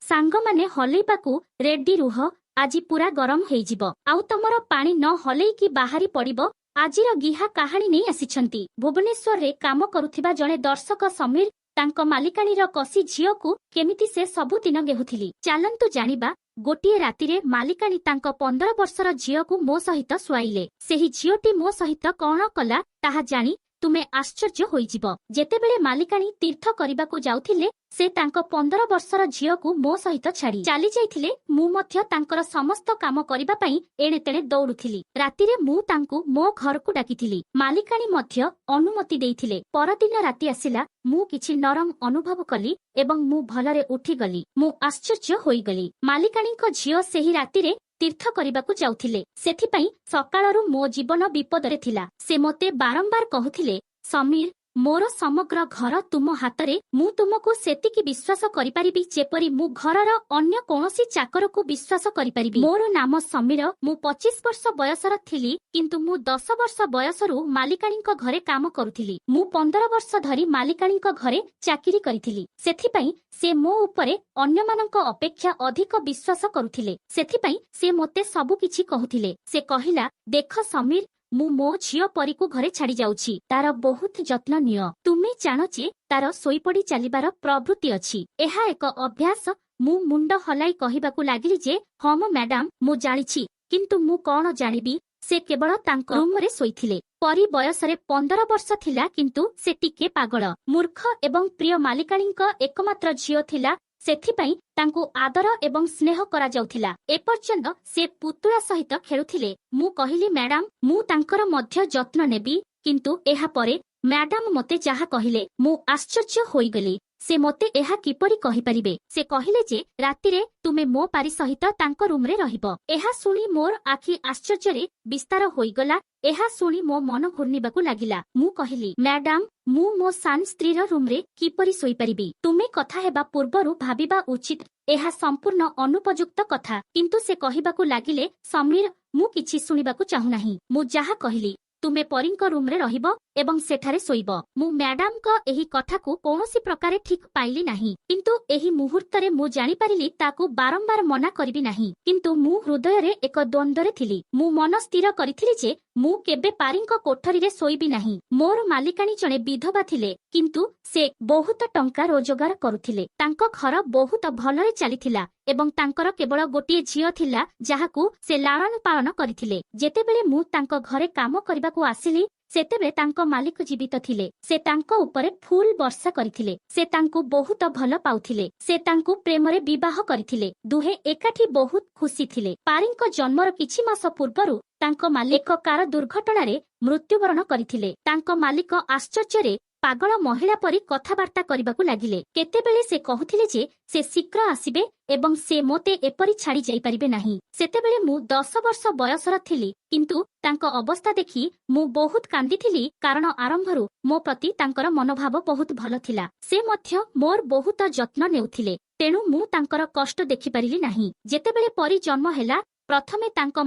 सांगमाने हलैबाकू ready रुह आजी पूरा गरम हेइजिब आउ तमर पानी न हलैकी बाहारी पड़िब। आजिर गिहा कहानी नहीं आसिछंती। भुवनेश्वर रे काम करुथिबा जणे दर्शक समीर तांको मालिकाणीर कसी झियो को केमिति से सबुदिन गेहुथिली। चालंतु जानिबा गोटिए रातिरे मालिकाणी तांको 15 वर्षर झियो को मो सहित सुआइले। सेही झियोटी मो सहित कौन कला ताहा जानी तुमे आश्चर्य होइजिब। जेतेबेले मालिकाणी तीर्थ करिबाकू जाउथिले से तांको 15 वर्षर झियो को मो सहित छाड़ी चाली जाइथिले। मु मध्य तांकर समस्त काम करिबा पई एणे तेणे दौड़ुथिली। रातिरे मु तांकू मो घरकू डाकिथिली। मालिकाणी मध्य अनुमति देइथिले। परदिन राति आसिला मु किछि नरम अनुभव कली एवं मु भलरे उठी गली। मु आश्चर्य होई गली। मालिकाणीको झियो सेही रातिरे तीर्थ करिबाकू जाउथिले। सेथिपई सकाळरू मो जीवन विपदरे थिला। से मोते बारंबार कहुथिले समीर मोर समग्र घर तुम हातरे मु तुमको सेतिकी विश्वास करि परिबी जेपरि मु घरर अन्य कोनोसी चाकर को विश्वास करि परिबी। मोर नाम समीर। मु 25 वर्ष बयसर थिली किंतु मु 10 वर्ष बयसरू मालिकाणीको घरे काम करुथिली। मु 15 वर्ष धरी मालिकाणीको घरे चाकिरी करिथिली। सेथिपई से मो उपरे अन्यमानक अपेक्षा अधिक विश्वास करुथिले। सेथिपई से मोते सबु किछि कहुथिले। से कहिला देख समीर मु मो झियो परिकू घरे छाड़ी जाउछि। तार बहुत जत्न नियो। तुमे जानो जे तार सोईपड़ी चलिबार प्रवृत्ति अछि। एहा एक अभ्यास। मु मुंड हलाई कहिबाकू लागिली जे हम मैडम मु जानिछि किंतु मु कोन जानिबी। से केवल तांको रूम रे सोईथिले। परी बयसरे 15 वर्ष थिला किंतु से टिके पागल मूर्ख एवं प्रिय मालिकाणीଙ୍କ एकमात्र झियो थिला। सेथिपई तांकू आदर एवं स्नेह करा जाउथिला। एपर्यंत से पुतुळा सहित खेलुथिले। मु कहिली मैडम मु तांकर मध्य जत्न नेबी किंतु एहा परे मैडम मते जाहा कहिले मु आश्चर्य होई गली। से मोते एहा किपरि कहि परिबे। से कहिले जे रातिरे तुमे मो पारी सहित तांको रूम रे रहिबो। एहा सुनी मोर आखि आश्चर्य रे विस्तार होई गला। एहा सुनी मो मन घुर्निबाकू लागिला। मु कहिली मैडम मु मो सान स्त्रीर रूम रे किपरि सोई परिबी। तुमे कथा हेबा पूर्वरु भाबिबा उचित। एहा संपूर्ण अनुपयुक्त कथा। किंतु से कहिबाकू लागिले समीर मु किछि सुनिबाकू चाहू नाही। मु जाहा कहिली तुमे परींको रूम रे रहिबो एवं सेठारे सोइबो। मु मैडम को एही कथा को कोनोसी प्रकारे ठीक पाइली नाही किंतु एही मुहूर्तरे मु जानि परिली ताकू बारंबार मना करबी नाही। किंतु मु हृदय रे एक द्वंद्वरे थिली। मु मन स्थिर करिथिली जे मु केबे पारींको कोठरी रे सोइबी नाही। मोर मालिकाणी जणे विधवा थिले किंतु से बहुत टंका रोजगार करुथिले। तांको घर बहुत भलरे चलिथिला एवं तांकर केवल गोटिए झियो थिला जाहाकू से लालन पालन करिथिले। जेतेबेले मु तांको घरे काम करबाकू आसिली सेतेबे तांको मालिक जीवित थिले। से तांको उपरे फूल वर्षा करिथिले। से तांकू बहुत भल पाउथिले। से तांकू प्रेमरे विवाह करिथिले। दुहे एकाठी बहुत खुशी थिले। पारींको जन्मर किछि मास पूर्वरु तांको मालिक कार दुर्घटनारे मृत्युवरण करिथिले। तांको मालिक आश्चर्यरे पागल महिला परी कथाबार्ता करबाकू लागिले। केतेबेले से कहुथिले जे से शीघ्र आसिबे एवं से मोते एपरी छाड़ी जाई परिबे नाही। सेतेबेले मु 10 वर्ष बयसर थिली किंतु तांको अवस्था देखि मु बहुत कांदिथिली कारण आरंभरू मो प्रति तांकर मनोभाव बहुत भल थिला। से मध्य मोर बहुत जत्न नेउथिले तेणु मु तांकर कष्ट देखि परिली नाही। जेतेबेले परी जन्म हेला प्रथमे तांको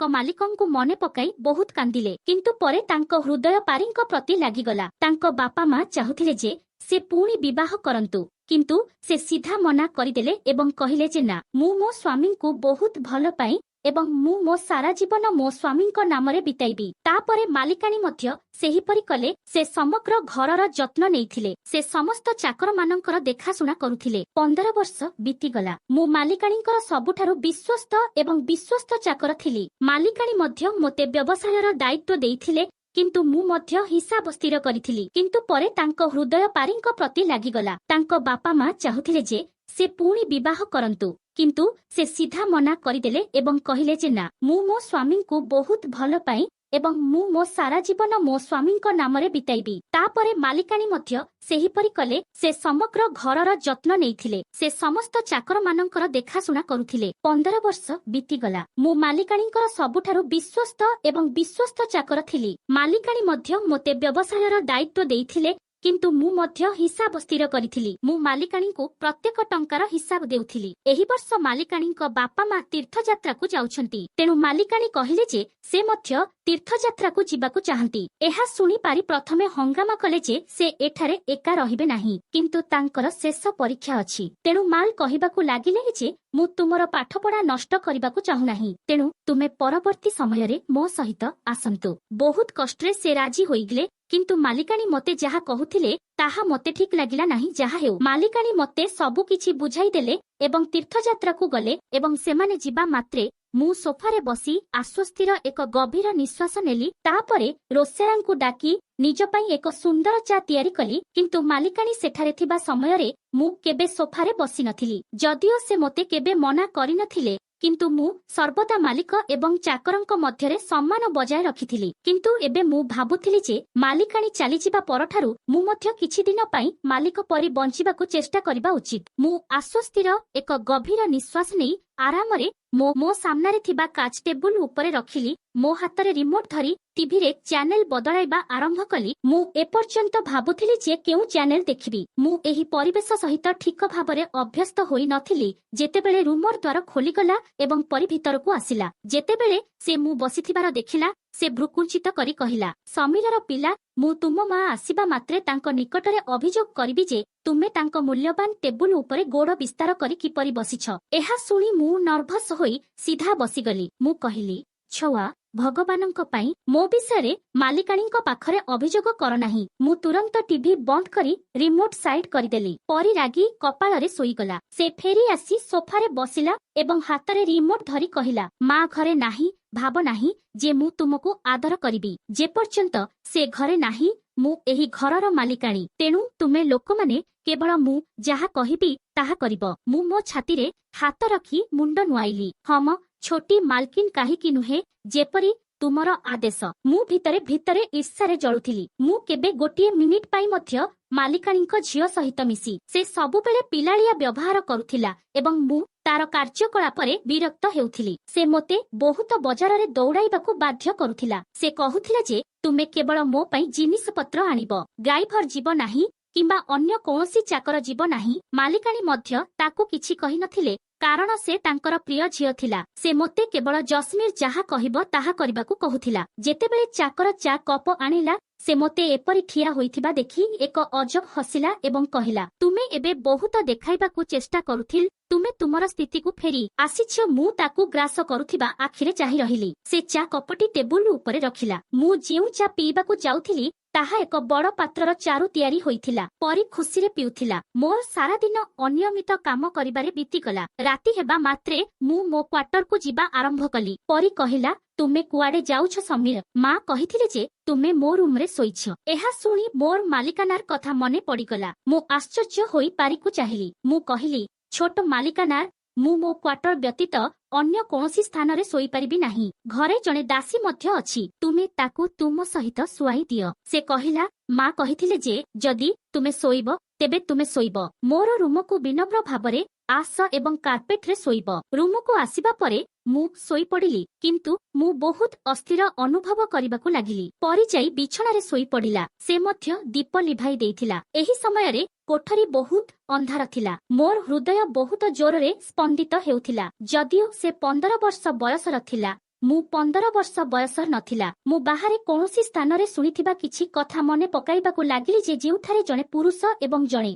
मालिकंकु मने पकाई बहुत कांदिले किंतु परे तांको हृदय पारींको प्रति लागिगला। तांको बापा मा चाहुथिले जे से पुणी विवाह करंतु किंतु से सीधा मना करिदेले एवं कहिले जे ना मु मो स्वामी को बहुत भल पाई एवं मु मो सारा जीवन मो स्वामी नामरे बिताइबी। तापरे मालिकाणी मध्य सेही परि कले। से समग्र घरर जत्न नेइथिले। से समस्त चाकर मानकर देखाशुना करुथिले। 15 वर्ष बीतीगला। मु मालिकाणीकर सबुठारु विश्वस्त एवं विश्वस्त चाकर थिली। मालिकाणी मध्य मोते व्यवसायर दायित्व देइथिले किंतु मु मध्य हिसाब स्थिर करिथिली। किंतु परे तांको हृदय पारींको प्रति लागिगला। तांको बापा मा चाहुथिले जे से पुणी विवाह करंतु किंतु से सीधा मना करिदेले एवं कहिले जे ना मु मो स्वामी को बहुत भल पाई एवं मु मो सारा जीवन मो स्वामी नामरे बिताइबी। तापरे मालिकाणी मध्य सेही परि कले। से समग्र घरर जत्न नेइथिले। से समस्त चाकर मानकर देखाशुना करुथिले। 15 वर्ष बीतीगला। मु मालिकाणीकर सबुठारु विश्वस्त एवं विश्वस्त चाकर थिली। मालिकाणी मध्य मोते व्यवसायर दायित्व देइथिले किंतु मु मध्य हिसाब स्थिर करिथिली। मु मालिकाणी को प्रत्येक टंकार हिसाब देउथिली। एही वर्ष मालिकाणी बापा मा तीर्थ यात्रा को जाउछंती तेणु मालिकाणी कहिले जे से मध्य ତୀର୍ଥଯାତ୍ରାକୁ ଯିବାକୁ ଚାହାନ୍ତି। ଏହା ଶୁଣି ପାରି ପ୍ରଥମେ ହଙ୍ଗାମା କଲେ ଯେ ସେ ଏଠାରେ ଏକା ରହିବେ ନାହିଁ, କିନ୍ତୁ ତାଙ୍କର ଶେଷ ପରୀକ୍ଷା ଅଛି। ତେଣୁ ମାଲ କହିବାକୁ ଲାଗିଲେ ଯେ ମୁଁ ତୁମର ପାଠପଢା ନଷ୍ଟ କରିବାକୁ ଚାହୁଁନାହିଁ, ତେଣୁ ତୁମେ ପରବର୍ତ୍ତୀ ସମୟରେ ମୋ ସହିତ ଆସନ୍ତୁ। ବହୁତ କଷ୍ଟରେ ସେ ରାଜି ହୋଇଗଲେ, କିନ୍ତୁ ମାଲିକାଣୀ ମୋତେ ଯାହା କହୁଥିଲେ ତାହା ମୋତେ ଠିକ୍ ଲାଗିଲା ନାହିଁ। ଯାହା ହେଉ, ମାଲିକାଣୀ ମୋତେ ସବୁକିଛି ବୁଝାଇଦେଲେ ଏବଂ ତୀର୍ଥଯାତ୍ରାକୁ ଗଲେ ଏବଂ ସେମାନେ ଯିବା ମାତ୍ରେ ମୁଁ ସୋଫାରେ ବସି ଆଶ୍ୱସ୍ତିର ଏକ ଗଭୀର ନିଶ୍ୱାସ ନେଲି। ତାପରେ ରୋଷେୟାଙ୍କୁ ଡାକି ନିଜ ପାଇଁ ଏକ ସୁନ୍ଦର ଚା ତିଆରି କଲି। କିନ୍ତୁ ମାଲିକାଣୀ ସେଠାରେ ଥିବା ସମୟରେ ମୁଁ କେବେ ସୋଫାରେ ବସିନଥିଲି। ଯଦିଓ ସେ ମୋତେ କେବେ ମନା କରିନଥିଲେ, କିନ୍ତୁ ମୁଁ ସର୍ବଦା ମାଲିକ ଏବଂ ଚାକରଙ୍କ ମଧ୍ୟରେ ସମ୍ମାନ ବଜାୟ ରଖିଥିଲି। କିନ୍ତୁ ଏବେ ମୁଁ ଭାବୁଥିଲି ଯେ ମାଲିକାଣୀ ଚାଲିଯିବା ପରଠାରୁ ମୁଁ ମଧ୍ୟ କିଛି ଦିନ ପାଇଁ ମାଲିକ ପରି ବଞ୍ଚିବାକୁ ଚେଷ୍ଟା କରିବା ଉଚିତ। ମୁଁ ଆଶ୍ୱସ୍ତିର ଏକ ଗଭୀର ନିଶ୍ୱାସ ନେଇ ଆରାମରେ ମୋ ସାମ୍ନାରେ ଥିବା କାଚ ଟେବୁଲ ଉପରେ ରଖିଲି। ମୋ ହାତରେ ରିମୋଟ ଧରି ଟିଭିରେ ଚ୍ୟାନେଲ ବଦଳାଇବା ଆରମ୍ଭ କଲି। ମୁଁ ଏପର୍ଯ୍ୟନ୍ତ ଭାବୁଥିଲି ଯେ କେଉଁ ଚ୍ୟାନେଲ ଦେଖିବି। ମୁଁ ଏହି ପରିବେଶ ସହିତ ଠିକ ଭାବରେ ଅଭ୍ୟସ୍ତ ହୋଇନଥିଲି ଯେତେବେଳେ ରୁମର ଦ୍ୱାର ଖୋଲିଗଲା ଏବଂ ପରି ଭିତରକୁ ଆସିଲା। ଯେତେବେଳେ ସେ ମୁଁ ବସିଥିବାର ଦେଖିଲା, ସେ ଭ୍ରୁକୁଞ୍ଚିତ କରି କହିଲା, ସମୀରର ପିଲା, ମୁଁ ତୁମ ମା ଆସିବା ମାତ୍ରେ ତାଙ୍କ ନିକଟରେ ଅଭିଯୋଗ କରିବି ଯେ ତୁମେ ତାଙ୍କ ମୂଲ୍ୟବାନ ଟେବୁଲ ଉପରେ ଗୋଡ଼ ବିସ୍ତାର କରି କିପରି ବସିଛ। ଏହା ଶୁଣି ମୁଁ ନର୍ଭସ ହୋଇ ସିଧା ବସିଗଲି। ମୁଁ କହିଲି, ଛୁଆ, ଭଗବାନଙ୍କ ପାଇଁ ମୋ ବିଷୟରେ ମାଲିକାଣୀଙ୍କ ପାଖରେ ଅଭିଯୋଗ କର ନାହିଁ। ମୁଁ ତୁରନ୍ତ ଟିଭି ବନ୍ଦ କରି ରିମୋଟ ସାଇଡ୍ କରିଦେଲି। ପରି ରାଗି କପାଳରେ ଶୋଇଗଲା। ସେ ଫେରି ଆସି ସୋଫାରେ ବସିଲା ଏବଂ ହାତରେ ରିମୋଟ ଧରି କହିଲା, ମା ଘରେ ନାହିଁ, ଭାବ ନାହିଁ ଯେ ମୁଁ ତୁମକୁ ଆଦର କରିବି। ଯେପର୍ଯ୍ୟନ୍ତ ସେ ଘରେ ନାହିଁ, ମୁଁ ଏହି ଘରର ମାଲିକାଣୀ। ତେଣୁ ତୁମେ ଲୋକମାନେ କେବଳ ମୁଁ ଯାହା କହିବି ତାହା କରିବ। ମୁଁ ମୋ ଛାତିରେ ହାତ ରଖି ମୁଣ୍ଡ ନୁଆଇଲି। ହମ ଛୋଟି ମାଲକିନ କାହିଁକି ନୁହେଁ, ଯେପରି ତୁମର ଆଦେଶ। ମୁଁ ଭିତରେ ଭିତରେ ଈର୍ଷାରେ ଜଳୁଥିଲି। ମୁଁ କେବେ ଗୋଟିଏ ମିନିଟ୍ ପାଇଁ ମଧ୍ୟ ମାଲିକାଣୀଙ୍କ ଝିଅ ସହିତ ମିଶି ସେ ସବୁବେଳେ ପିଲାଳିଆ ବ୍ୟବହାର କରୁଥିଲା ଏବଂ ମୁଁ ତାର କାର୍ଯ୍ୟକଳାପରେ ବିରକ୍ତ ହେଉଥିଲି। ସେ ମୋତେ ବହୁତ ବଜାରରେ ଦୌଡାଇବାକୁ ବାଧ୍ୟ କରୁଥିଲା। ସେ କହୁଥିଲା ଯେ ତୁମେ କେବଳ ମୋ ପାଇଁ ଜିନିଷପତ୍ର ଆଣିବ, ଡ୍ରାଇଭର ଯିବ ନାହିଁ କିମ୍ବା ଅନ୍ୟ କୌଣସି ଚାକର ଯିବ ନାହିଁ। ମାଲିକାଣୀ ମଧ୍ୟ ତାକୁ କିଛି କହିନଥିଲେ, କାରଣ ସେ ତାଙ୍କର ପ୍ରିୟ ଝିଅ ଥିଲା। ସେ ମୋତେ କେବଳ ଜସମୀର ଯାହା କହିବ ତାହା କରିବାକୁ କହୁଥିଲା। ଯେତେବେଳେ ଚାକର ଚା କପ ଆଣିଲା, ସେ ମୋତେ ଏପରି ଠିଆ ହୋଇଥିବା ଦେଖି ଏକ ଅଜବ ହସିଲା ଏବଂ କହିଲା, ତୁମେ ଏବେ ବହୁତ ଦେଖାଇବାକୁ ଚେଷ୍ଟା କରୁଥିଲ, ତୁମେ ତୁମର ସ୍ଥିତିକୁ ଫେରି ଆସିଛ। ମୁଁ ତାକୁ ଗ୍ରାସ କରୁଥିବା ଆଖିରେ ଚାହିଁ ରହିଲି। ସେ ଚା କପଟି ଟେବୁଲ ଉପରେ ରଖିଲା। ମୁଁ ଯେଉଁ ଚା ପିଇବାକୁ ଯାଉଥିଲି ତାହା ଏକ ବଡ଼ ପାତ୍ରର ଚାରୁ ତିଆରି ହୋଇଥିଲା। ପରି ଖୁସିରେ ପିଉଥିଲା। ମୋର ସାରା ଦିନ ଅନିୟମିତ କାମ କରିବାରେ ବିତିଗଲା। ରାତି ହେବା ମାତ୍ରେ ମୁଁ ମୋ କ୍ୱାର୍ଟରକୁ ଯିବା ଆରମ୍ଭ କଲି। ପରି କହିଲା, ତୁମେ କୁଆଡେ ଯାଉଛ ସମୀର? ମା କହିଥିଲେ ଯେ ତୁମେ ମୋ ରୁମରେ ଶୋଇଛ। ଏହା ଶୁଣି ମୋର ମାଲିକାନାର କଥା ମନେ ପଡ଼ିଗଲା। ମୁଁ ଆଶ୍ଚର୍ଯ୍ୟ ହୋଇ ପାରିକୁ ଚାହିଁଲି। ମୁଁ କହିଲି, ଛୋଟ ମାଲିକାନାର, ମୁଁ ମୋ କ୍ୱାର୍ଟର ବ୍ୟତୀତ ଅନ୍ୟ କୌଣସି ସ୍ଥାନରେ ଶୋଇପାରିବି ନାହିଁ। ଘରେ ଜଣେ ଦାସୀ ମଧ୍ୟ ଅଛି, ତୁମେ ତାକୁ ତୁମ ସହିତ ଶୁଆଇ ଦିଅ। ସେ କହିଲା, ମା କହିଥିଲେ ଯେ ଯଦି ତୁମେ ଶୋଇବ ତେବେ ତୁମେ ଶୋଇବ। ମୋର ରୁମକୁ ବିନମ୍ର ଭାବରେ ଆସ ଏବଂ କାର୍ପେଟରେ ଶୋଇବ। ରୁମକୁ ଆସିବା ପରେ ମୁଁ ଶୋଇପଡ଼ିଲି, କିନ୍ତୁ ମୁଁ ବହୁତ ଅସ୍ଥିର ଅନୁଭବ କରିବାକୁ ଲାଗିଲି। ପରି ଯାଇ ବିଛଣାରେ ଶୋଇପଡ଼ିଲା। ସେ ମଧ୍ୟ ଦୀପ ଲିଭାଇ ଦେଇଥିଲା। ଏହି ସମୟରେ କୋଠରୀ ବହୁତ ଅନ୍ଧାର ଥିଲା। ମୋର ହୃଦୟ ବହୁତ ଜୋରରେ ସ୍ପନ୍ଦିତ ହେଉଥିଲା। ଯଦିଓ ସେ 15 ବର୍ଷ ବୟସର ଥିଲା, ମୁଁ 15 ବର୍ଷ ବୟସର ନଥିଲା। ମୁଁ ବାହାରେ କୌଣସି ସ୍ଥାନରେ ଶୁଣିଥିବା କିଛି କଥା ମନେ ପକାଇବାକୁ ଲାଗିଲି ଯେ ଯେଉଁଠାରେ ଜଣେ ପୁରୁଷ ଏବଂ ଜଣେ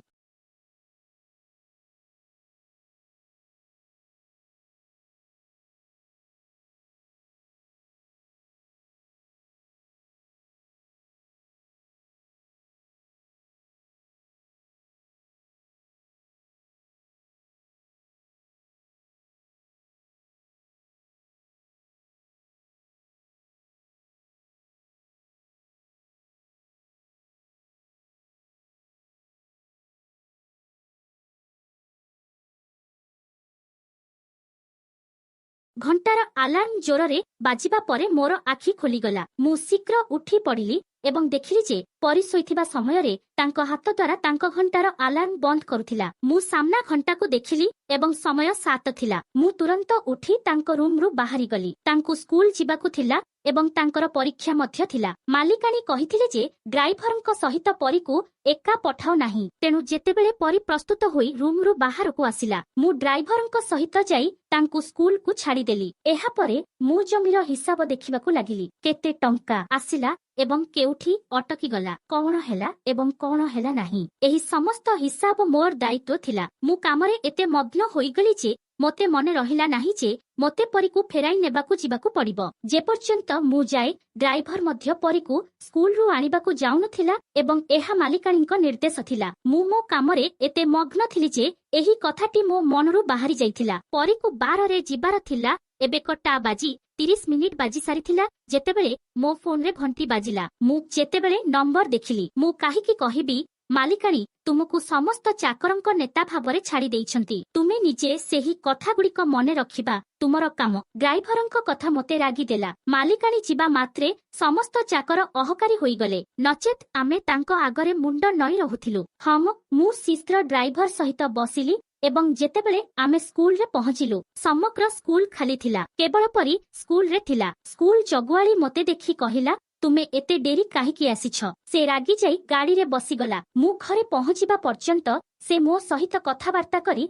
ଘଣ୍ଟାର ଆଲାର୍ମ ଜୋରରେ ବାଜିବା ପରେ ମୋର ଆଖି ଖୋଲିଗଲା। ମୁଁ ଶୀଘ୍ର ଉଠି ପଡ଼ିଲି ଏବଂ ଦେଖିଲି ଯେ ପରି ଶୋଇଥିବା ସମୟରେ ତାଙ୍କ ହାତ ଦ୍ୱାରା ତାଙ୍କ ଘଣ୍ଟାର ଆଲାର୍ମ ବନ୍ଦ କରୁଥିଲା। ମୁଁ ସାମ୍ନା ଘଣ୍ଟାକୁ ଦେଖିଲି ଏବଂ ସମୟ 7 ଥିଲା। ମୁଁ ତୁରନ୍ତ ଉଠି ତାଙ୍କ ରୁମରୁ ବାହାରିଗଲି। ତାଙ୍କୁ ସ୍କୁଲ ଯିବାକୁ ଥିଲା ଏବଂ ତାଙ୍କର ପରୀକ୍ଷା ମଧ୍ୟ ଥିଲା। ମାଲିକାଣୀ କହିଥିଲେ ଯେ ଡ୍ରାଇଭରଙ୍କ ସହିତ ପରୀକୁ ଏକା ପଠାଅ ନାହିଁ। ତେଣୁ ଯେତେବେଳେ ପରୀ ପ୍ରସ୍ତୁତ ହୋଇ ରୁମ୍ରୁ ବାହାରକୁ ଆସିଲା, ମୁଁ ଡ୍ରାଇଭରଙ୍କ ସହିତ ଯାଇ ତାଙ୍କୁ ସ୍କୁଲକୁ ଛାଡ଼ିଦେଲି। ଏହାପରେ ମୁଁ ଜମିର ହିସାବ ଦେଖିବାକୁ ଲାଗିଲି। କେତେ ଟଙ୍କା ଆସିଲା ଏବଂ କେଉଁଠି ଅଟକିଗଲା, କଣ ହେଲା ଏବଂ କଣ ହେଲା ନାହିଁ, ଏହି ସମସ୍ତ ହିସାବ ମୋର ଦାୟିତ୍ୱ ଥିଲା। ମୁଁ କାମରେ ଏତେ ମଗ୍ନ ହୋଇଗଲି ଯେ ମୋତେ ମନେ ରହିଲା ନାହିଁ ଯେ ମୋତେ ପରୀକୁ ଫେରାଇ ନେବାକୁ ଯିବାକୁ ପଡ଼ିବ। ଯେପର୍ଯ୍ୟନ୍ତ ମୁଁ ଯାଏ, ଡ୍ରାଇଭର ମଧ୍ୟ ପରୀକୁ ସ୍କୁଲରୁ ଆଣିବାକୁ ଯାଉନଥିଲା ଏବଂ ଏହା ମାଲିକାଣୀଙ୍କ ନିର୍ଦ୍ଦେଶ ଥିଲା। ମୁଁ ମୋ କାମରେ ଏତେ ମଗ୍ନ ଥିଲି ଯେ ଏହି କଥାଟି ମୋ ମନରୁ ବାହାରି ଯାଇଥିଲା। ପରୀକୁ 12ରେ ଯିବାର ଥିଲା। ଏବେ 1:30 ବାଜି ସାରିଥିଲା ଯେତେବେଳେ ମୋ ଫୋନରେ ଘଣ୍ଟି ବାଜିଲା। ମୁଁ ଯେତେବେଳେ ନମ୍ବର ଦେଖିଲି, ମୁଁ କାହିଁକି କହିବି, ମାଲିକାଣୀ ତୁମକୁ ସମସ୍ତ ଚାକରଙ୍କ ନେତା ଭାବରେ ଛାଡ଼ି ଦେଇଛନ୍ତି। ତୁମେ ନିଜେ ସେହି କଥାଗୁଡ଼ିକ ମନେ ରଖିବା ତୁମର କାମ। ଡ୍ରାଇଭରଙ୍କ କଥା ମୋତେ ରାଗିଦେଲା। ମାଲିକାଣୀ ଯିବା ମାତ୍ରେ ସମସ୍ତ ଚାକର ଅହକାରୀ ହୋଇଗଲେ, ନଚେତ୍ ଆମେ ତାଙ୍କ ଆଗରେ ମୁଣ୍ଡ ନଇଁ ରହୁଥିଲୁ। ହଁ, ମୁଁ ଶୀଘ୍ର ଡ୍ରାଇଭର ସହିତ ବସିଲି ଏବଂ ଯେତେବେଳେ ଆମେ ସ୍କୁଲରେ ପହଞ୍ଚିଲୁ, ସମଗ୍ର ସ୍କୁଲ ଖାଲି ଥିଲା। କେବଳ ପରୀ ସ୍କୁଲରେ ଥିଲା। ସ୍କୁଲ ଜଗୁଆଳି ମୋତେ ଦେଖି କହିଲା, ତୁମେ ଏତେ ଡେରି କାହିଁକି ଆସିଛ? ସେ ରାଗି ଯାଇ ଗାଡ଼ିରେ ବସିଗଲା। ମୁଁ ଘରେ ପହଞ୍ଚିବା ପର୍ଯ୍ୟନ୍ତ ସେ ମୋ ସହିତ କଥାବାର୍ତ୍ତା କରି